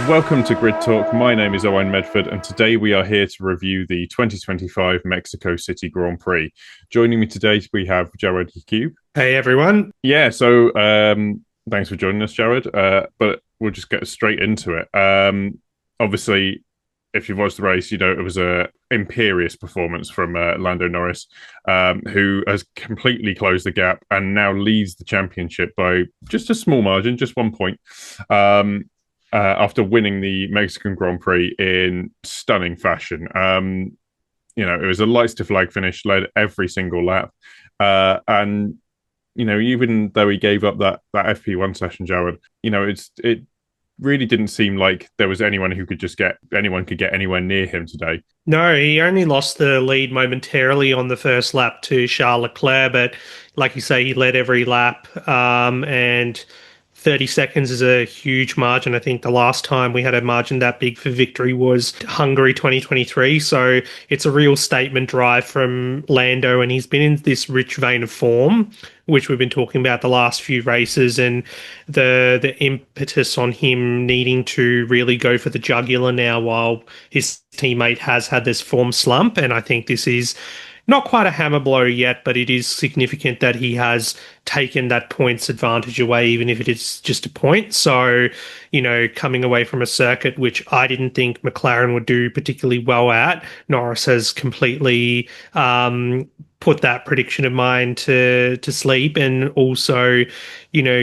Welcome to Grid Talk. My name is Owain Medford, and today we are here to review the 2025 Mexico City Grand Prix. Joining me today, we have Jawad Yaqub. Hey everyone. Thanks for joining us, Jawad. But we'll just get straight into it. Obviously, if you've watched the race, you know it was a imperious performance from Lando Norris, who has completely closed the gap and now leads the championship by just a small margin, just 1 point. After winning the Mexican Grand Prix in stunning fashion. It was a lights to flag finish, led every single lap. And even though he gave up that FP1 session, Jawad, it really didn't seem like there was anyone who could get anywhere near him today. No, he only lost the lead momentarily on the first lap to Charles Leclerc, but like you say, he led every lap, and 30 seconds is a huge margin. I think the last time we had a margin that big for victory was Hungary 2023. So it's a real statement drive from Lando, and he's been in this rich vein of form, which we've been talking about the last few races, and the impetus on him needing to really go for the jugular now while his teammate has had this form slump. And I think this is not quite a hammer blow yet, but it is significant that he has taken that points advantage away, even if it is just a point. So, coming away from a circuit which I didn't think McLaren would do particularly well at, Norris has completely put that prediction of mine to sleep, and also,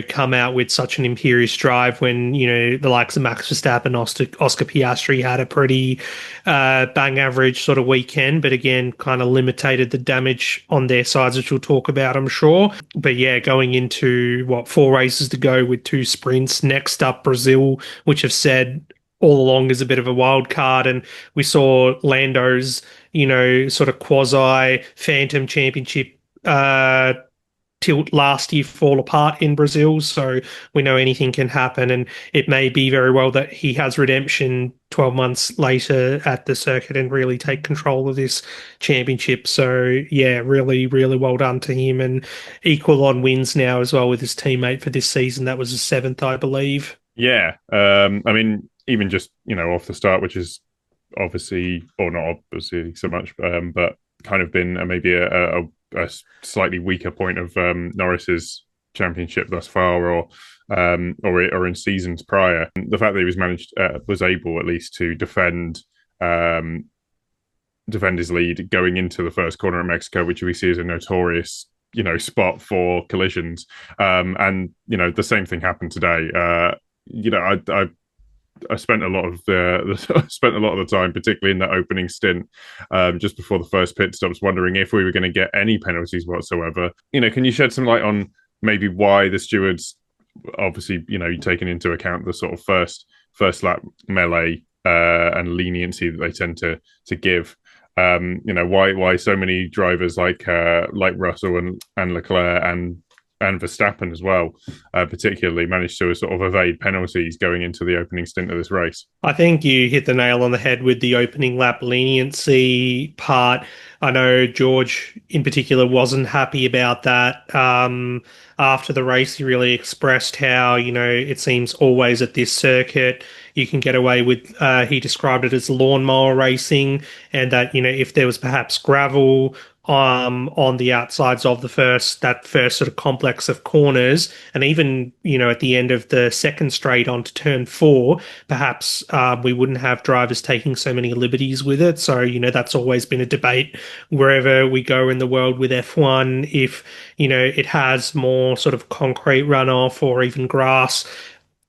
come out with such an imperious drive when, the likes of Max Verstappen, Oscar Piastri had a pretty bang average sort of weekend, but again, kind of limited the damage on their sides, which we'll talk about, I'm sure. But yeah, going into 4 races to go with 2 sprints. Next up, Brazil, which have said all along is a bit of a wild card, and we saw Lando's sort of quasi phantom championship tilt last year fall apart in Brazil. So we know anything can happen, and it may be very well that he has redemption 12 months later at the circuit and really take control of this championship. So yeah, really, really well done to him, and equal on wins now as well with his teammate for this season. That was the 7th, I believe. Yeah. Even just, off the start, which is obviously, or not obviously so much, but kind of been maybe a slightly weaker point of Norris's championship thus far, or in seasons prior. The fact that he was able at least to defend his lead going into the first corner of Mexico, which we see as a notorious spot for collisions. And the same thing happened today. I spent a lot of the time, particularly in that opening stint, just before the first pit stops, wondering if we were going to get any penalties whatsoever. Can you shed some light on maybe why the stewards, obviously, taking into account the sort of first lap melee and leniency that they tend to give, why so many drivers like Russell and Leclerc and Verstappen as well, particularly managed to sort of evade penalties going into the opening stint of this race. I think you hit the nail on the head with the opening lap leniency part. I know George in particular wasn't happy about that. After the race, he really expressed how, it seems always at this circuit you can get away with, he described it as lawnmower racing, and that, if there was perhaps gravel on the outsides of that first sort of complex of corners, and even at the end of the second straight onto turn 4, perhaps we wouldn't have drivers taking so many liberties with it. So that's always been a debate wherever we go in the world with F1. If it has more sort of concrete runoff or even grass,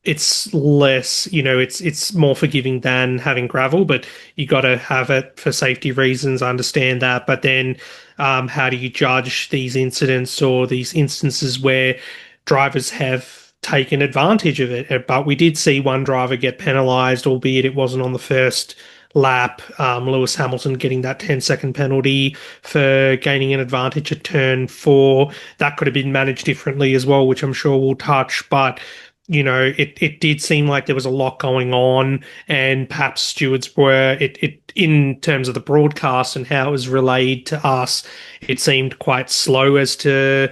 it's less, it's more forgiving than having gravel, but you got to have it for safety reasons. I understand that. But then how do you judge these incidents or these instances where drivers have taken advantage of it? But we did see one driver get penalised, albeit it wasn't on the first lap. Lewis Hamilton getting that 10-second penalty for gaining an advantage at turn 4. That could have been managed differently as well, which I'm sure we'll touch. But it did seem like there was a lot going on, and perhaps stewards were it in terms of the broadcast and how it was relayed to us, it seemed quite slow as to,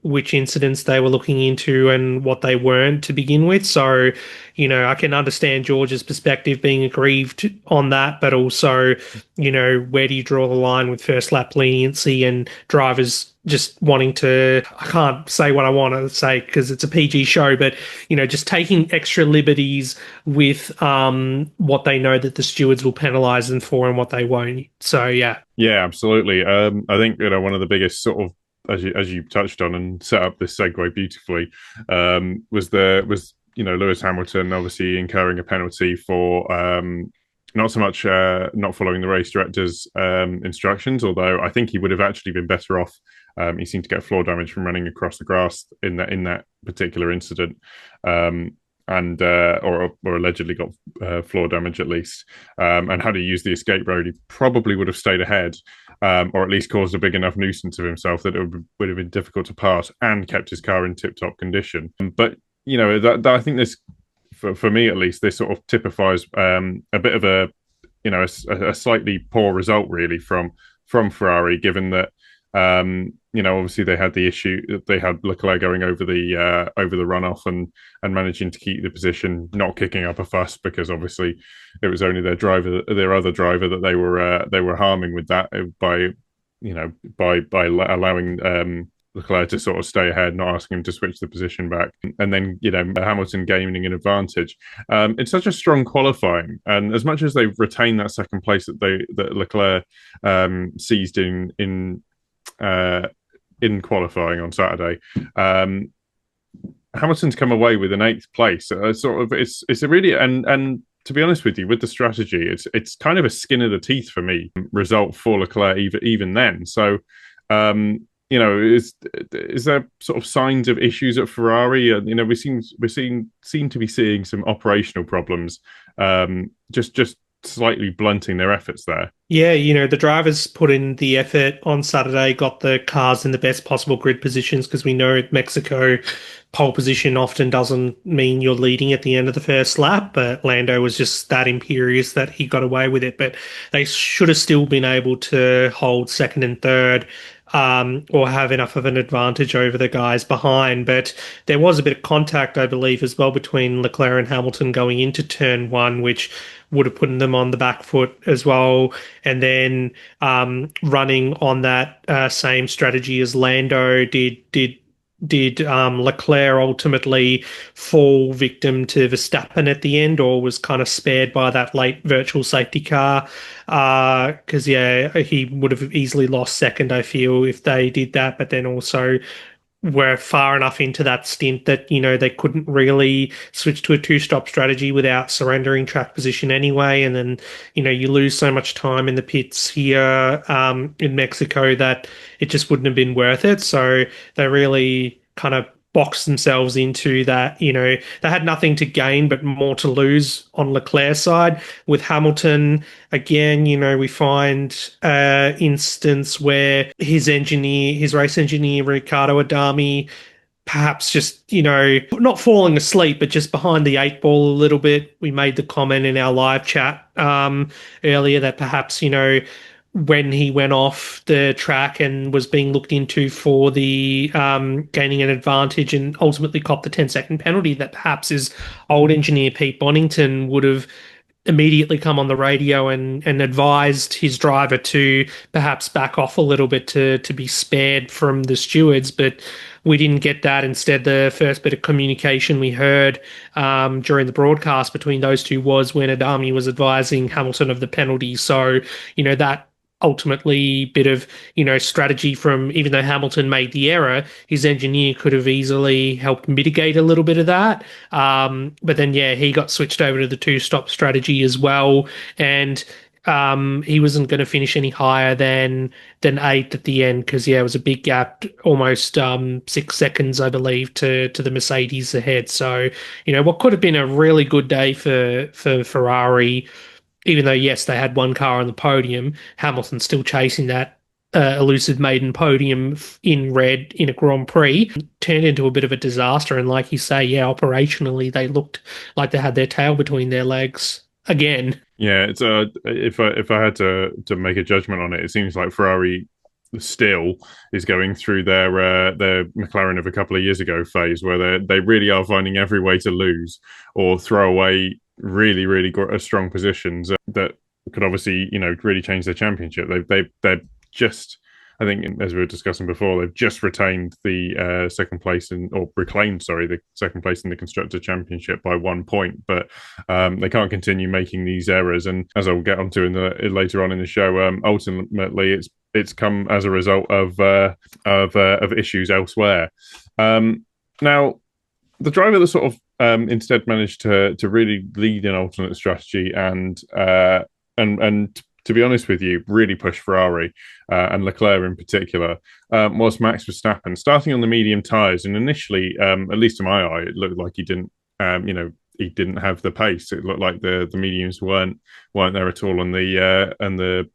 which incidents they were looking into and what they weren't to begin with. So, I can understand George's perspective being aggrieved on that, but also, where do you draw the line with first lap leniency and drivers just wanting to, I can't say what I want to say because it's a PG show, but, just taking extra liberties with what they know that the stewards will penalise them for and what they won't. So, yeah. Yeah, absolutely. I think one of the biggest sort of, as you touched on and set up this segue beautifully, was Lewis Hamilton obviously incurring a penalty for not so much not following the race director's instructions, although I think he would have actually been better off. He seemed to get floor damage from running across the grass in that particular incident. And or allegedly got floor damage at least, and had he used the escape road, he probably would have stayed ahead, or at least caused a big enough nuisance of himself that it would have been difficult to pass and kept his car in tip-top condition. But that I think this, for me at least, this sort of typifies a bit of a slightly poor result really from Ferrari, given that obviously they had the issue that they had Leclerc going over the runoff and managing to keep the position, not kicking up a fuss, because obviously it was only their other driver that they were harming with that by allowing Leclerc to sort of stay ahead, not asking him to switch the position back, and then Hamilton gaining an advantage. It's such a strong qualifying, and as much as they've retained that second place that Leclerc seized in qualifying on Saturday, Hamilton's come away with an eighth place. It's a really, and to be honest with you, with the strategy, it's kind of a skin of the teeth for me result for Leclerc even then. So, is there sort of signs of issues at Ferrari? We seem to be seeing some operational problems, just slightly blunting their efforts there. Yeah, the drivers put in the effort on Saturday, got the cars in the best possible grid positions, because we know at Mexico, pole position often doesn't mean you're leading at the end of the first lap, but Lando was just that imperious that he got away with it. But they should have still been able to hold second and third, or have enough of an advantage over the guys behind. But there was a bit of contact, I believe, as well between Leclerc and Hamilton going into turn one, which would have put them on the back foot as well. And then running on that same strategy as Lando did Leclerc ultimately fall victim to Verstappen at the end, or was kind of spared by that late virtual safety car? Because he would have easily lost second, I feel, if they did that. But then also were far enough into that stint that they couldn't really switch to a two-stop strategy without surrendering track position anyway. And then you lose so much time in the pits here in Mexico that it just wouldn't have been worth it. So they really kind of boxed themselves into that. They had nothing to gain but more to lose on Leclerc's side. With Hamilton, again, we find instance where his race engineer, Riccardo Adami, perhaps just, not falling asleep, but just behind the eight ball a little bit. We made the comment in our live chat earlier that perhaps, when he went off the track and was being looked into for the gaining an advantage and ultimately copped the 10-second penalty, that perhaps his old engineer Pete Bonington would have immediately come on the radio and advised his driver to perhaps back off a little bit to be spared from the stewards. But we didn't get that. Instead, the first bit of communication we heard during the broadcast between those two was when Adami was advising Hamilton of the penalty. So, that ultimately bit of strategy from, even though Hamilton made the error, his engineer could have easily helped mitigate a little bit of that. But then he got switched over to the two-stop strategy as well, and he wasn't going to finish any higher than eighth at the end, because it was a big gap, almost 6 seconds, I believe, to the Mercedes ahead. So what could have been a really good day for Ferrari, even though, yes, they had one car on the podium, Hamilton's still chasing that elusive maiden podium in red in a Grand Prix turned into a bit of a disaster. And like you say, yeah, operationally they looked like they had their tail between their legs again. Yeah, it's if I had to make a judgment on it, it seems like Ferrari still is going through their McLaren of a couple of years ago phase where they really are finding every way to lose or throw away really strong positions that could obviously really change their championship. They're just, I think, as we were discussing before, they've just retained the second place or reclaimed, sorry, the second place in the constructor championship by 1 point. But they can't continue making these errors. And as I'll get onto later on in the show, ultimately it's come as a result of issues elsewhere. Now, the driver that sort of instead managed to really lead an alternate strategy and to be honest with you, really pushed Ferrari and Leclerc in particular was Max Verstappen, starting on the medium tyres. And initially, at least to my eye, it looked like he didn't, he didn't have the pace. It looked like the mediums weren't there at all, and the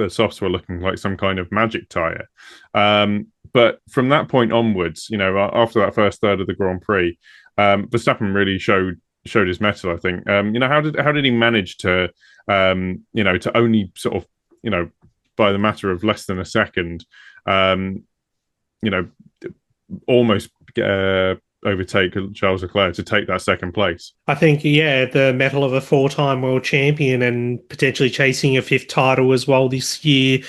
softs were looking like some kind of magic tyre. But from that point onwards, after that first third of the Grand Prix, Verstappen really showed his mettle. I think. How did he manage to to only sort of, by the matter of less than a second, almost overtake Charles Leclerc to take that second place. I think, yeah, the mettle of a four-time world champion and potentially chasing a fifth title as well this year.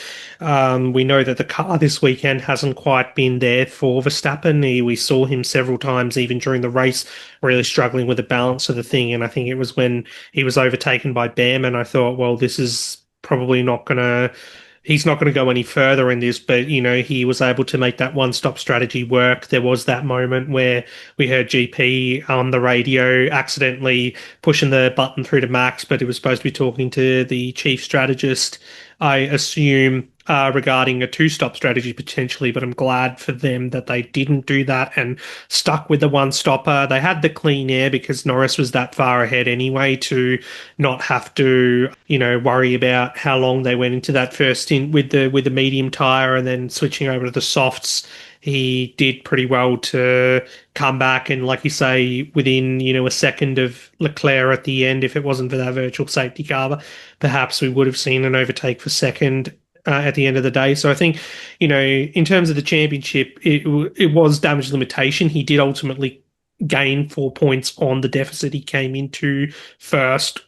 We know that the car this weekend hasn't quite been there for Verstappen. We saw him several times, even during the race, really struggling with the balance of the thing. And I think it was when he was overtaken by Bearman, I thought, well, this is probably not going to... He's not going to go any further in this, but, he was able to make that one-stop strategy work. There was that moment where we heard GP on the radio accidentally pushing the button through to Max, but it was supposed to be talking to the chief strategist, I assume, regarding a two-stop strategy potentially, but I'm glad for them that they didn't do that and stuck with the one-stopper. They had the clean air because Norris was that far ahead anyway to not have to, worry about how long they went into that first stint with the medium tyre and then switching over to the softs. He did pretty well to come back and, like you say, within, a second of Leclerc at the end, if it wasn't for that virtual safety car, perhaps we would have seen an overtake for second at the end of the day. So I think, in terms of the championship, it was damage limitation. He did ultimately gain 4 points on the deficit he came into first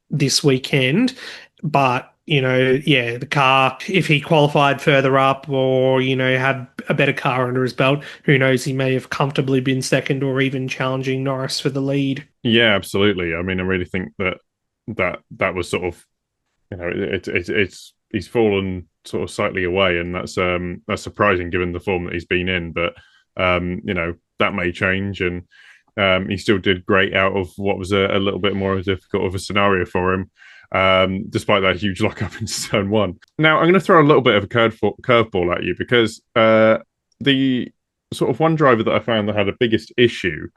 this weekend. But, the car, if he qualified further up or, had a better car under his belt, who knows, he may have comfortably been second or even challenging Norris for the lead. Yeah, absolutely. I mean, I really think that was sort of, it's he's fallen sort of slightly away, and that's surprising given the form that he's been in. But that may change, and he still did great out of what was a little bit more difficult of a scenario for him, despite that huge lockup in turn one. Now, I'm going to throw a little bit of a curveball at you because the sort of one driver that I found that had the biggest issue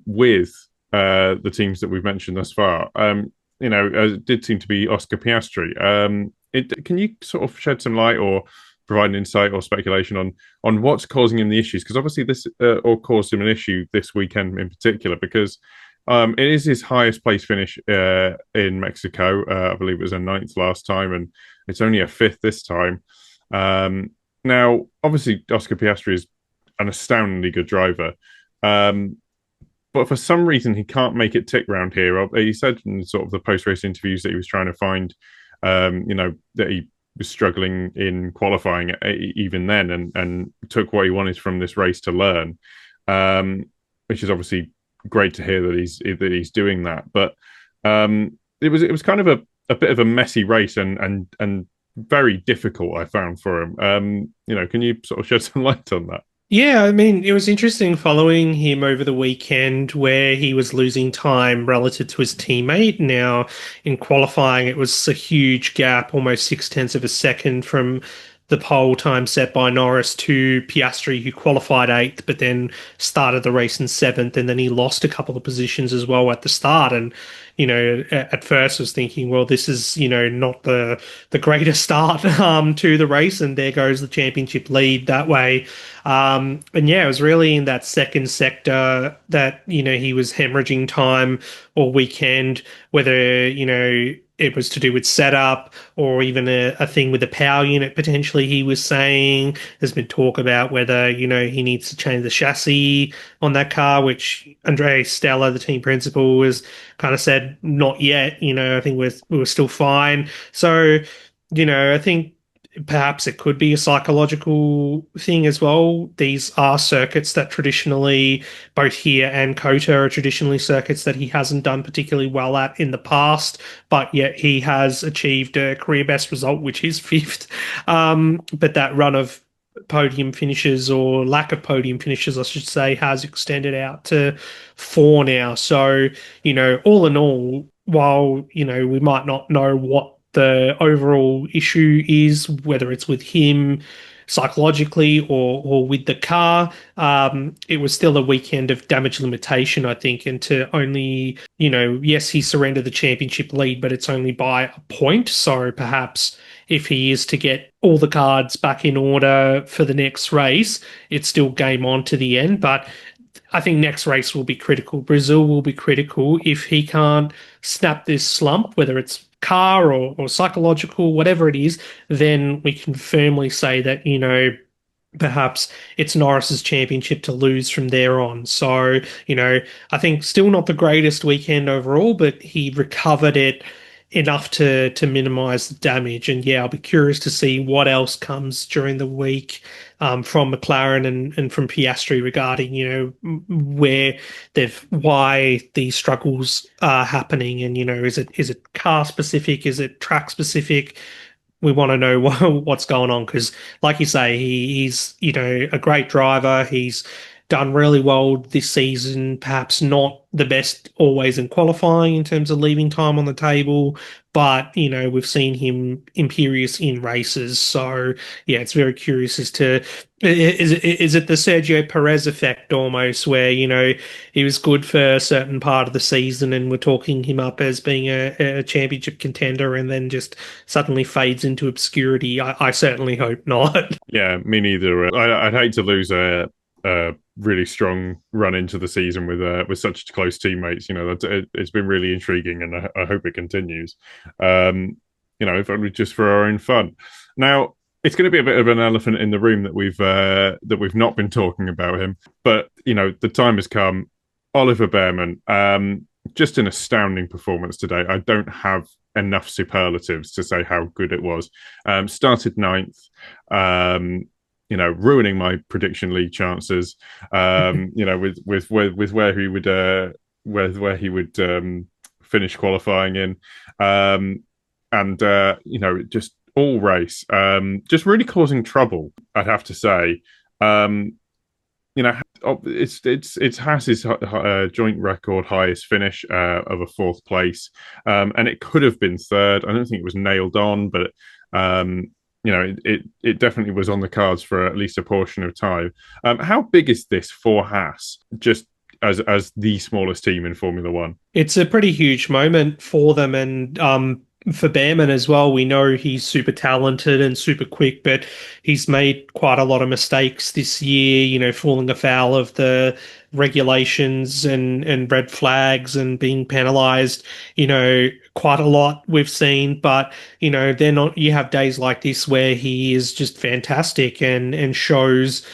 with the teams that we've mentioned thus far, it did seem to be Oscar Piastri. Can you sort of shed some light or provide an insight or speculation on what's causing him the issues? Because obviously this all caused him an issue this weekend in particular, because it is his highest place finish in Mexico. I believe it was a 9th last time, and it's only a 5th this time. Now, obviously, Oscar Piastri is an astoundingly good driver. But for some reason, he can't make it tick round here. He said in sort of the post-race interviews that he was trying to find, that he was struggling in qualifying even then, and took what he wanted from this race to learn, which is obviously great to hear that he's doing that. But it was kind of a bit of a messy race and very difficult, I found, for him. Can you sort of shed some light on that? Yeah, I mean, it was interesting following him over the weekend where he was losing time relative to his teammate. Now, in qualifying, it was a huge gap, almost 0.6 of a second from the pole time set by Norris to Piastri, who qualified eighth, but then started the race in seventh, and then he lost a couple of positions as well at the start. And at first I was thinking, well, this is not the greatest start to the race, and there goes the championship lead that way. And yeah, it was really in that second sector that he was hemorrhaging time all weekend, whether it was to do with setup or even a thing with the power unit potentially. He was saying there's been talk about whether he needs to change the chassis on that car, which Andrea Stella, the team principal, was kind of said not yet. I think we were still fine. So I think perhaps it could be a psychological thing as well. These are circuits that traditionally, both here and Kota, are traditionally circuits that he hasn't done particularly well at in the past, but yet he has achieved a career best result, which is fifth. But that run of podium finishes, or lack of podium finishes, I should say, has extended out to four now. So, all in all, while, we might not know what the overall issue is, whether it's with him psychologically or with the car. It was still a weekend of damage limitation, I think, and to only, yes, he surrendered the championship lead, but it's only by a point. So perhaps if he is to get all the cards back in order for the next race, it's still game on to the end. But I think next race will be critical. Brazil will be critical. If he can't snap this slump, whether it's car or psychological, whatever it is, then we can firmly say that, perhaps it's Norris's championship to lose from there on. So, I think still not the greatest weekend overall, but he recovered it enough to minimize the damage. And yeah, I'll be curious to see what else comes during the week from McLaren and from Piastri regarding, why these struggles are happening. And, is it car specific? Is it track specific? We want to know what's going on because, like you say, he's a great driver. He's done really well this season. Perhaps not the best always in qualifying in terms of leaving time on the table, but we've seen him imperious in races. So yeah, it's very curious as to is it the Sergio Perez effect almost, where he was good for a certain part of the season and we're talking him up as being a championship contender, and then just suddenly fades into obscurity. I certainly hope not. Yeah, me neither. I'd hate to lose a really strong run into the season with such close teammates. It's been really intriguing, and I hope it continues. If only just for our own fun. Now, it's going to be a bit of an elephant in the room that we've not been talking about him, but the time has come. Oliver Bearman, just an astounding performance today. I don't have enough superlatives to say how good it was. Started ninth. Ruining my prediction league chances. With where he would where he would finish qualifying in, just all race, just really causing trouble. I'd have to say, it's Haas's joint record highest finish of a fourth place, and it could have been third. I don't think it was nailed on, but. It definitely was on the cards for at least a portion of time. How big is this for Haas, just as the smallest team in Formula One? It's a pretty huge moment for them, and for Bearman as well. We know he's super talented and super quick, but he's made quite a lot of mistakes this year, falling afoul of the regulations and red flags and being penalized, quite a lot we've seen. But, they're not, you have days like this where he is just fantastic and shows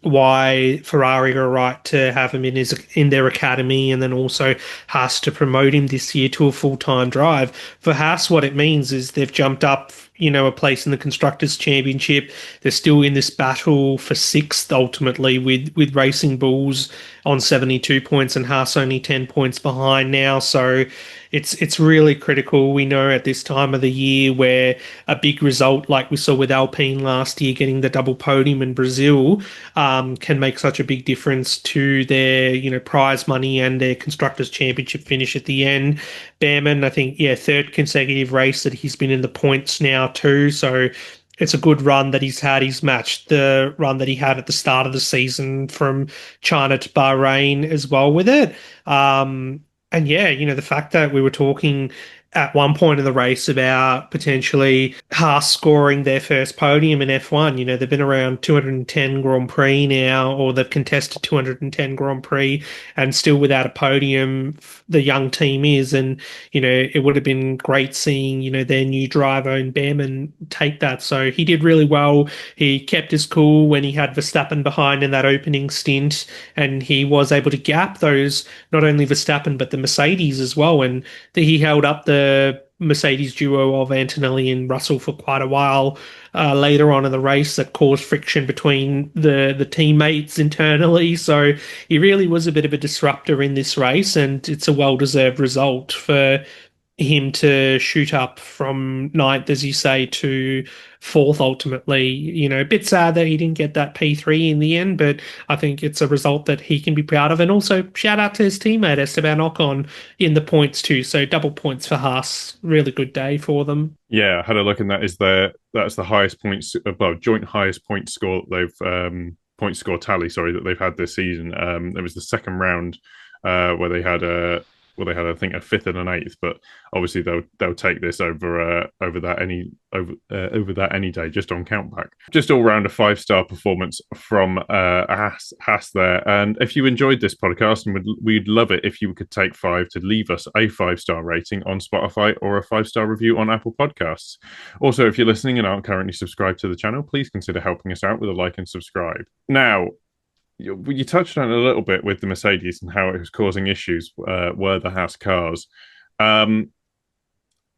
why Ferrari are right to have him in their academy, and then also Haas to promote him this year to a full-time drive. For Haas, what it means is they've jumped up, a place in the Constructors' Championship. They're still in this battle for sixth, ultimately, with Racing Bulls on 72 points and Haas only 10 points behind now. So it's really critical. We know at this time of the year where a big result like we saw with Alpine last year, getting the double podium in Brazil, can make such a big difference to their, prize money and their Constructors' Championship finish at the end. Bearman, I think, third consecutive race that he's been in the points now too. So it's a good run that he's had. He's matched the run that he had at the start of the season from China to Bahrain as well with it. And yeah, the fact that we were talking at one point in the race about potentially Haas scoring their first podium in F1. They've been around 210 Grand Prix now, or they've contested 210 Grand Prix, and still without a podium, the young team is. And, it would have been great seeing, their new driver Owain Bearman take that. So he did really well. He kept his cool when he had Verstappen behind in that opening stint, and he was able to gap those, not only Verstappen, but the Mercedes as well. And he held up the Mercedes duo of Antonelli and Russell for quite a while later on in the race that caused friction between the teammates internally. So he really was a bit of a disruptor in this race, and it's a well-deserved result for him to shoot up from ninth, as you say, to fourth ultimately. A bit sad that he didn't get that P3 in the end, but I think it's a result that he can be proud of. And also shout out to his teammate Esteban Ocon in the points too. So double points for Haas. Really good day for them. Yeah, I had a look, and that's the highest points, well, joint highest point score that they've point score tally, sorry, that they've had this season. There was the second round where they had a I think a fifth and an eighth, but obviously they'll take this over that any day, just on countback. Just all round a 5-star performance from Haas there. And if you enjoyed this podcast, and we'd love it if you could take 5 to leave us a 5-star rating on Spotify or a 5-star review on Apple Podcasts. Also, if you're listening and aren't currently subscribed to the channel, please consider helping us out with a like and subscribe. Now, you touched on it a little bit with the Mercedes and how it was causing issues were the Haas cars. The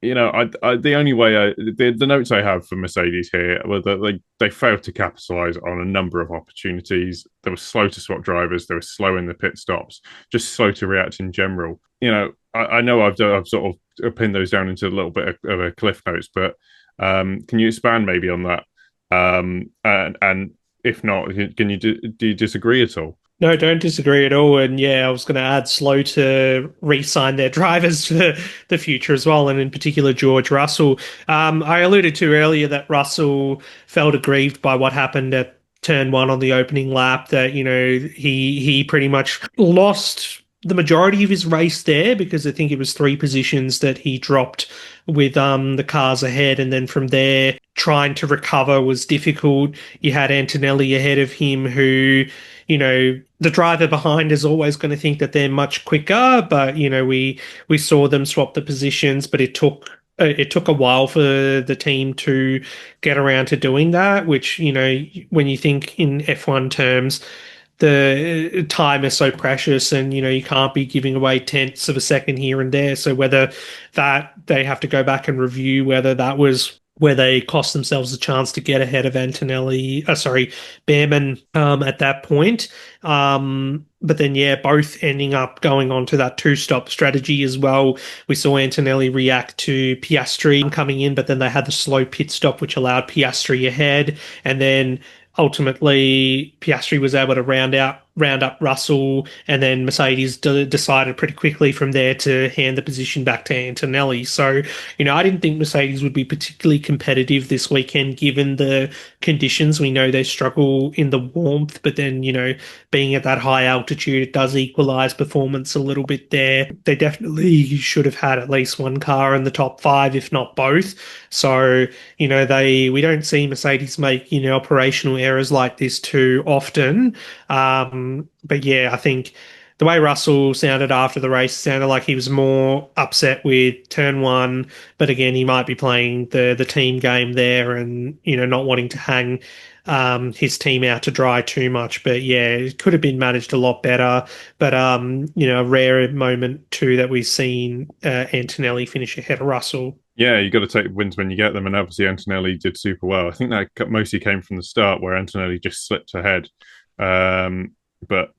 only way the notes I have for Mercedes here were that they failed to capitalize on a number of opportunities. They were slow to swap drivers. They were slow in the pit stops, just slow to react in general. I know I've sort of pinned those down into a little bit of a cliff notes, but can you expand maybe on that? And if not, can you do you disagree at all? No, don't disagree at all. And yeah, I was going to add slow to re-sign their drivers for the future as well, and in particular George Russell. I alluded to earlier that Russell felt aggrieved by what happened at turn one on the opening lap. That he pretty much lost the majority of his race there, because I think it was 3 positions that he dropped with the cars ahead, and then from there trying to recover was difficult. You had Antonelli ahead of him, who the driver behind is always going to think that they're much quicker, but we saw them swap the positions, but it took a while for the team to get around to doing that, which when you think in F1 terms, the time is so precious, and you can't be giving away tenths of a second here and there. So whether that they have to go back and review whether that was where they cost themselves a chance to get ahead of Bearman at that point. But then, yeah, both ending up going on to that 2-stop strategy as well. We saw Antonelli react to Piastri coming in, but then they had the slow pit stop, which allowed Piastri ahead. And then ultimately, Piastri was able to round up Russell, and then Mercedes decided pretty quickly from there to hand the position back to Antonelli. So, I didn't think Mercedes would be particularly competitive this weekend given the conditions. We know they struggle in the warmth, but then, being at that high altitude, it does equalize performance a little bit there. They definitely should have had at least one car in the top 5, if not both. So, we don't see Mercedes make, operational errors like this too often. But yeah, I think the way Russell sounded after the race sounded like he was more upset with turn one, but again, he might be playing the team game there, and not wanting to hang his team out to dry too much. But yeah, it could have been managed a lot better. But a rare moment too that we've seen Antonelli finish ahead of Russell. Yeah, you got to take wins when you get them, and obviously Antonelli did super well. I think that mostly came from the start, where Antonelli just slipped ahead. But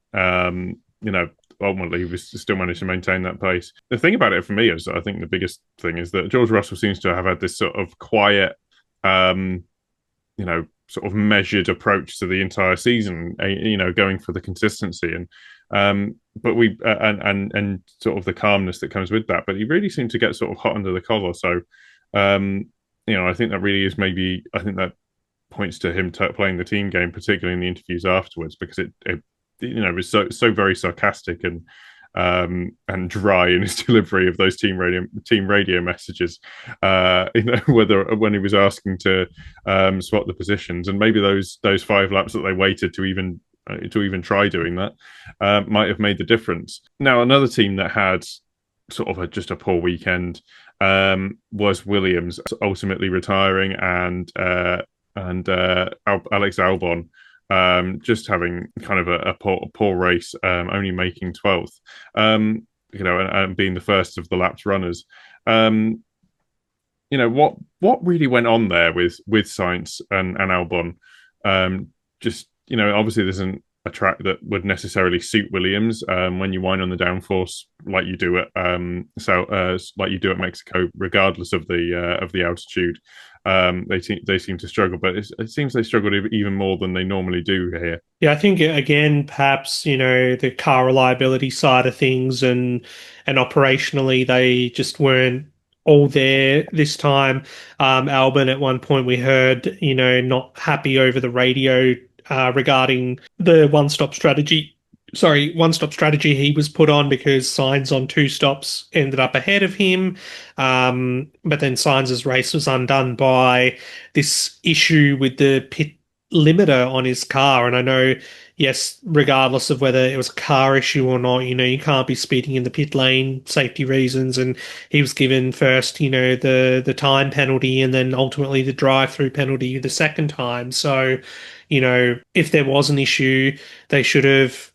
ultimately, he still managed to maintain that pace. The thing about it for me is, I think the biggest thing is that George Russell seems to have had this sort of quiet, sort of measured approach to the entire season. Going for the consistency but and sort of the calmness that comes with that. But he really seemed to get sort of hot under the collar. So, I think that really is maybe. I think that points to him playing the team game, particularly in the interviews afterwards, because it was so very sarcastic and dry in his delivery of those team radio messages. Whether when he was asking to swap the positions, and maybe those 5 laps that they waited to even try doing that might have made the difference. Now, another team that had sort of just a poor weekend was Williams, ultimately retiring, and Alex Albon just having kind of a poor race, only making 12th, and being the first of the lapped runners. What really went on there with Sainz and Albon? Obviously, there isn't a track that would necessarily suit Williams when you wind on the downforce like you do at Mexico, regardless of the altitude. They seem to struggle, but it seems they struggled even more than they normally do here. Yeah, I think again, perhaps, the car reliability side of things and operationally they just weren't all there this time. Albon at one point we heard, not happy over the radio regarding the one-stop strategy. Sorry, one-stop strategy he was put on because Sainz on 2 stops ended up ahead of him. But then Sainz's race was undone by this issue with the pit limiter on his car. And I know, yes, regardless of whether it was a car issue or not, you can't be speeding in the pit lane, safety reasons. And he was given first, the time penalty and then ultimately the drive-through penalty the second time. So, if there was an issue, they should have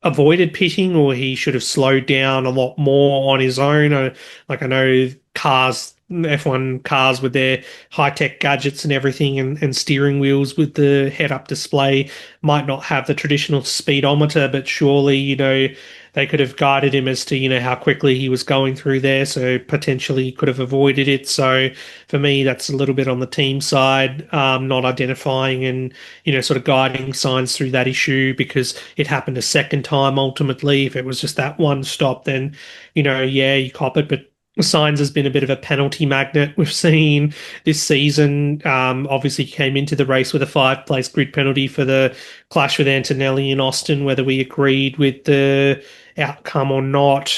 avoided pitting, or he should have slowed down a lot more on his own. I know cars, F1 cars with their high-tech gadgets and everything, and steering wheels with the head-up display might not have the traditional speedometer, but surely, they could have guided him as to, how quickly he was going through there, so potentially could have avoided it. So for me, that's a little bit on the team side, not identifying and, sort of guiding Sainz through that issue, because it happened a second time ultimately. If it was just that one stop, then, yeah, you cop it, but Sainz has been a bit of a penalty magnet. We've seen this season, obviously came into the race with a 5-place grid penalty for the clash with Antonelli in Austin, whether we agreed with the outcome or not.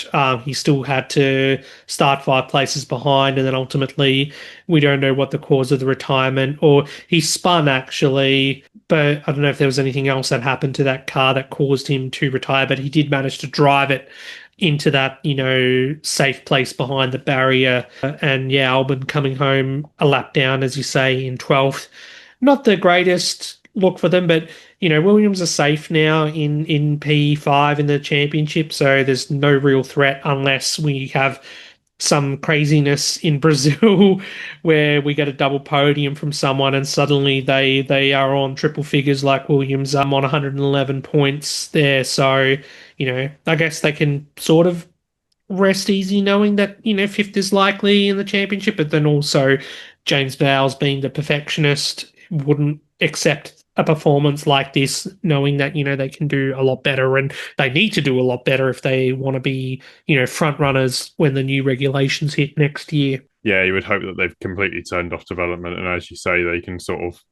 He still had to start 5 places behind, and then ultimately we don't know what the cause of the retirement, or he spun actually, but I don't know if there was anything else that happened to that car that caused him to retire, but he did manage to drive it into that, safe place behind the barrier. And yeah, Albon coming home a lap down, as you say, in 12th. Not the greatest look for them, but, Williams are safe now in P5 in the championship, so there's no real threat unless we have some craziness in Brazil where we get a double podium from someone and suddenly they are on triple figures like Williams on 111 points there. So, I guess they can sort of rest easy knowing that, fifth is likely in the championship, but then also James Vowles being the perfectionist wouldn't accept a performance like this, knowing that, they can do a lot better and they need to do a lot better if they want to be, front runners when the new regulations hit next year. Yeah, you would hope that they've completely turned off development. And as you say, they can sort of,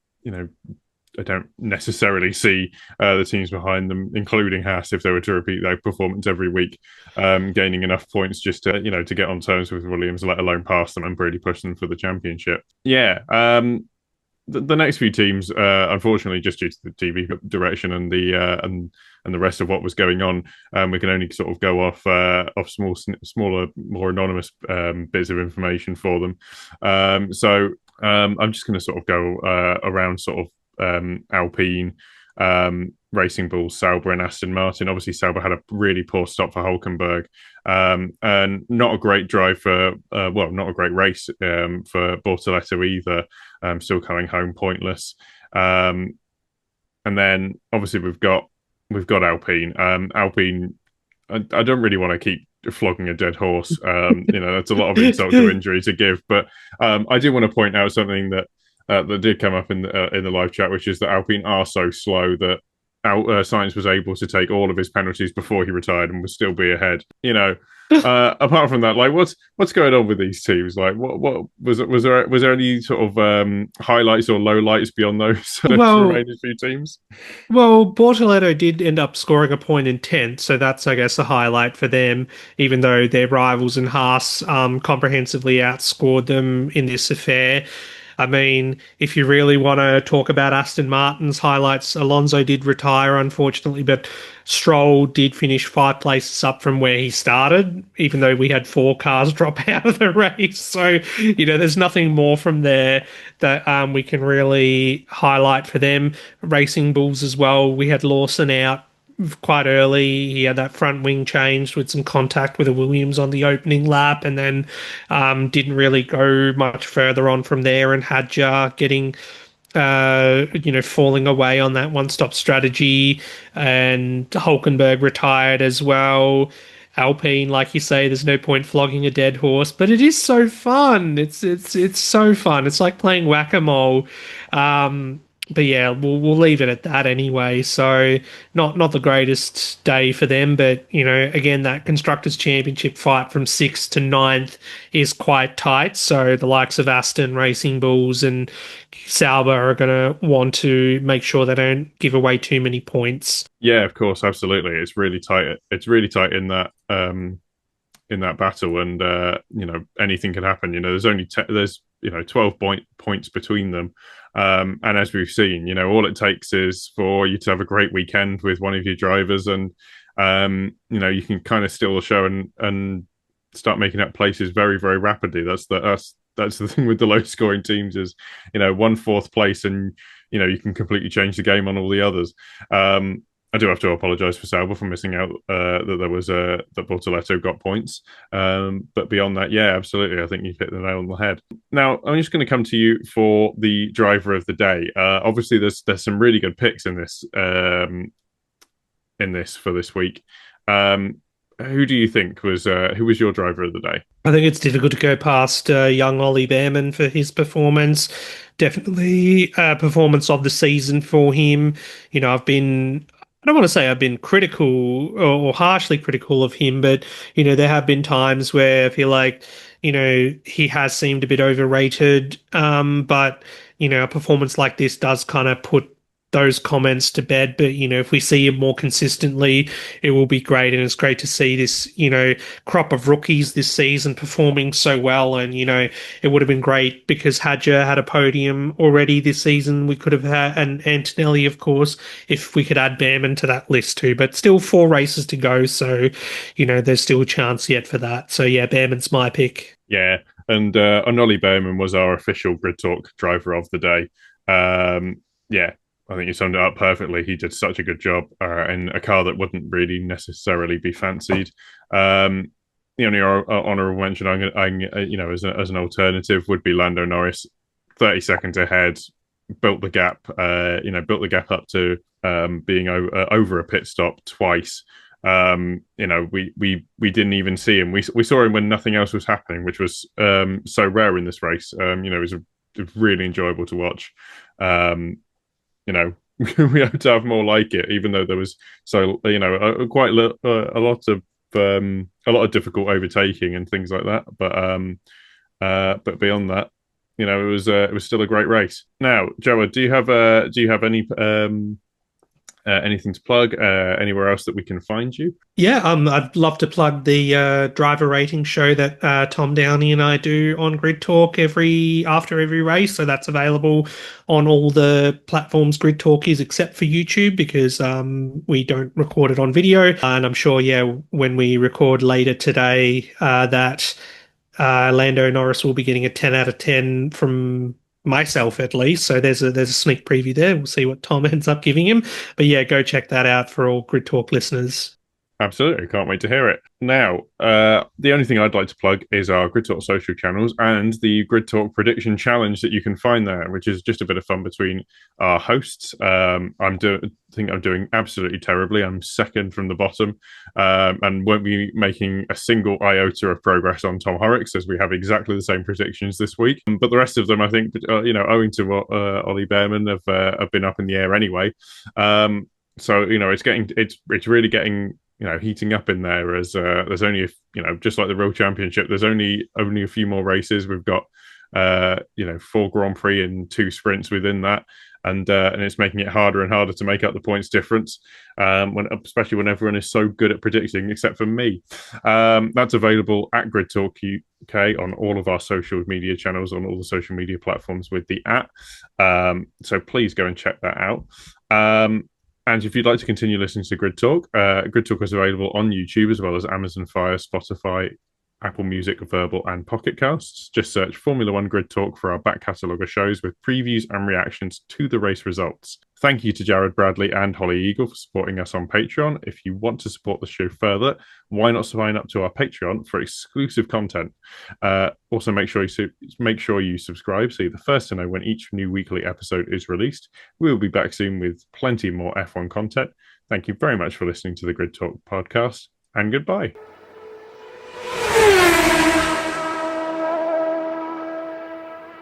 I don't necessarily see the teams behind them, including Haas, if they were to repeat their performance every week, gaining enough points just to, to get on terms with Williams, let alone pass them and really push them for the championship. Yeah. The next few teams, unfortunately, just due to the TV direction and the rest of what was going on, we can only sort of go off smaller, more anonymous bits of information for them. So I'm just going to sort of go around sort of Alpine, Racing Bulls, Sauber, and Aston Martin. Obviously, Sauber had a really poor stop for Hulkenberg, and not a great drive for, not a great race for Bortoleto either. Still coming home pointless. And then obviously we've got Alpine. Alpine, I don't really want to keep flogging a dead horse. That's a lot of insult to injury to give, but I do want to point out something that did come up in the live chat, which is that Alpine are so slow that Sainz was able to take all of his penalties before he retired and would still be ahead. Apart from that, like what's going on with these teams? Like what was there any sort of highlights or lowlights beyond those Well, remaining few teams? Bortoletto did end up scoring a point in 10th, so that's, I guess, a highlight for them, even though their rivals in Haas comprehensively outscored them in this affair. I mean, if you really want to talk about Aston Martin's highlights, Alonso did retire, unfortunately, but Stroll did finish 5 places up from where he started, even though we had 4 cars drop out of the race. So, there's nothing more from there that we can really highlight for them. Racing Bulls as well. We had Lawson out quite early. He had that front wing changed with some contact with a Williams on the opening lap, and then didn't really go much further on from there. And Hadjar getting falling away on that one-stop strategy, and Hulkenberg retired as well. Alpine, like you say, there's no point flogging a dead horse, but it is so fun. It's so fun. It's like playing whack-a-mole. But yeah, we'll leave it at that anyway. So not the greatest day for them, but again, that constructors championship fight from 6th to 9th is quite tight. So the likes of Aston, Racing Bulls, and Sauber are going to want to make sure they don't give away too many points. Yeah, of course, absolutely. It's really tight. It's really tight in that battle, and anything can happen. There's only there's 12 points between them, and as we've seen, all it takes is for you to have a great weekend with one of your drivers, and you can kind of steal the show and start making up places very, very rapidly. That's the thing with the low scoring teams is, one fourth place, and you can completely change the game on all the others. I do have to apologise for Sauber for missing out that there was that Bortoletto got points. But beyond that, yeah, absolutely, I think you've hit the nail on the head. Now, I'm just going to come to you for the driver of the day. Obviously, there's some really good picks in this for this week. Who do you think who was your driver of the day? I think it's difficult to go past young Ollie Bearman for his performance. Definitely performance of the season for him. I don't want to say I've been critical or harshly critical of him, but there have been times where I feel like he has seemed a bit overrated. But a performance like this does kind of put those comments to bed. But if we see him more consistently, it will be great, and it's great to see this crop of rookies this season performing so well. And it would have been great because Hadja had a podium already this season. We could have had, and Antonelli, of course, if we could add Bearman to that list too. But still 4 races to go, so there's still a chance yet for that. So yeah, Bearman's my pick. Yeah, and Ollie Bearman was our official Grid Talk driver of the day. Yeah, I think you summed it up perfectly. He did such a good job in a car that wouldn't really necessarily be fancied. The only honourable mention as an alternative would be Lando Norris, 30 seconds ahead, built the gap. Built the gap up to being over a pit stop twice. We didn't even see him. We saw him when nothing else was happening, which was so rare in this race. It was really enjoyable to watch. We hope to have more like it, even though there was quite a lot of difficult overtaking and things like that. But beyond that, it was still a great race. Now, Jawad, do you have any anything to plug? Anywhere else that we can find you? Yeah, I'd love to plug the driver rating show that Tom Downey and I do on Grid Talk after every race. So that's available on all the platforms Grid Talk is, except for YouTube, because we don't record it on video. And I'm sure, yeah, when we record later today, that Lando Norris will be getting a 10 out of 10 from myself at least. So there's a sneak preview there. We'll see what Tom ends up giving him. But yeah, go check that out for all Grid Talk listeners. Absolutely, can't wait to hear it. Now, the only thing I'd like to plug is our Grid Talk social channels and the Grid Talk prediction challenge that you can find there, which is just a bit of fun between our hosts. I think I'm doing absolutely terribly. I'm second from the bottom, and won't be making a single iota of progress on Tom Horrocks, as we have exactly the same predictions this week. But the rest of them, I think, owing to what Ollie Bearman have been up in the air anyway. So it's really getting heating up in there. As there's only just like the World Championship, there's only a few more races. We've got 4 Grand Prix and 2 sprints within that, and it's making it harder and harder to make up the points difference. Especially when everyone is so good at predicting, except for me. That's available at Grid Talk UK on all of our social media channels, on all the social media platforms with the app. So please go and check that out. And if you'd like to continue listening to Grid Talk is available on YouTube as well as Amazon Fire, Spotify, Apple Music, Verbal, and Pocket Casts. Just search Formula One Grid Talk for our back catalogue of shows with previews and reactions to the race results. Thank you to Jawad Bradley and Holly Eagle for supporting us on Patreon. If you want to support the show further, why not sign up to our Patreon for exclusive content? Also, make sure you subscribe so you're the first to know when each new weekly episode is released. We will be back soon with plenty more F1 content. Thank you very much for listening to the Grid Talk podcast, and goodbye.